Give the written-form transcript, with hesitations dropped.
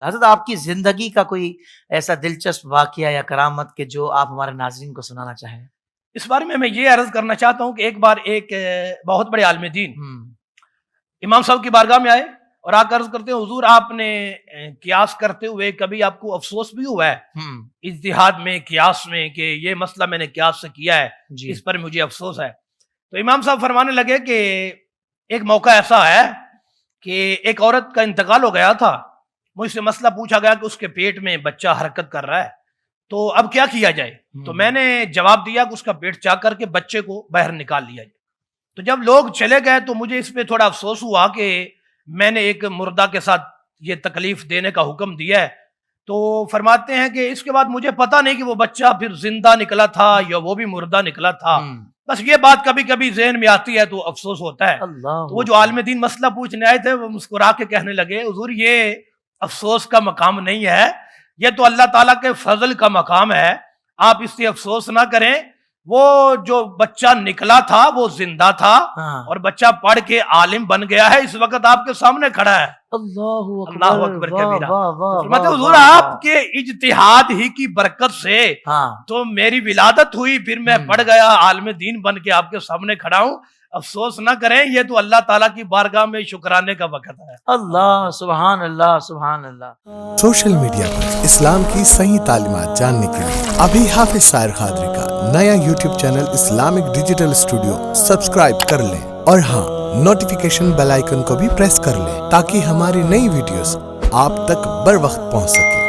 حضرت آپ کی زندگی کا کوئی ایسا دلچسپ واقعہ یا کرامت کہ جو آپ ہمارے ناظرین کو سنانا چاہیں؟ اس بارے میں یہ عرض کرنا چاہتا ہوں کہ ایک بار ایک بہت بڑے عالم دین امام صاحب کی بارگاہ میں آئے اور آ کر عرض کرتے ہیں حضور آپ نے قیاس کرتے ہوئے کبھی آپ کو افسوس بھی ہوا ہے اجتہاد میں قیاس میں کہ یہ مسئلہ میں نے قیاس سے کیا ہے جی اس پر مجھے افسوس ہے؟ تو امام صاحب فرمانے لگے کہ ایک موقع ایسا ہے کہ ایک عورت کا انتقال ہو گیا تھا، مجھ سے مسئلہ پوچھا گیا کہ اس کے پیٹ میں بچہ حرکت کر رہا ہے تو اب کیا کیا جائے؟ تو میں نے جواب دیا کہ اس کا پیٹ چاک کر کے بچے کو باہر نکال لیا جائے۔ تو جب لوگ چلے گئے تو مجھے اس پہ تھوڑا افسوس ہوا کہ میں نے ایک مردہ کے ساتھ یہ تکلیف دینے کا حکم دیا ہے۔ تو فرماتے ہیں کہ اس کے بعد مجھے پتا نہیں کہ وہ بچہ پھر زندہ نکلا تھا یا وہ بھی مردہ نکلا تھا، بس یہ بات کبھی کبھی ذہن میں آتی ہے تو افسوس ہوتا ہے۔ تو وہ جو عالم دین مسئلہ پوچھنے آئے تھے وہ مسکرا کے کہنے لگے حضور یہ افسوس کا مقام نہیں ہے، یہ تو اللہ تعالیٰ کے فضل کا مقام ہے، آپ اس سے افسوس نہ کریں۔ وہ جو بچہ نکلا تھا وہ زندہ تھا اور بچہ پڑھ کے عالم بن گیا ہے، اس وقت آپ کے سامنے کھڑا ہے۔ اللہ اکبر کبیرہ۔ مطلب حضور آپ کے اجتہاد ہی کی برکت سے تو میری ولادت ہوئی، پھر میں پڑھ گیا، عالم دین بن کے آپ کے سامنے کھڑا ہوں۔ افسوس نہ کریں، یہ تو اللہ تعالیٰ کی بارگاہ میں شکرانے کا وقت ہے۔ اللہ سبحان اللہ سبحان اللہ۔ سوشل میڈیا پر اسلام کی صحیح تعلیمات جاننے کے لیے ابھی حافظ سائر قادری کا نیا YouTube channel Islamic digital studio subscribe کر لیں، اور ہاں نوٹیفیکیشن بیل آئیکن کو بھی پریس کر لیں تاکہ ہماری نئی ویڈیوز آپ تک بر وقت پہنچ سکیں۔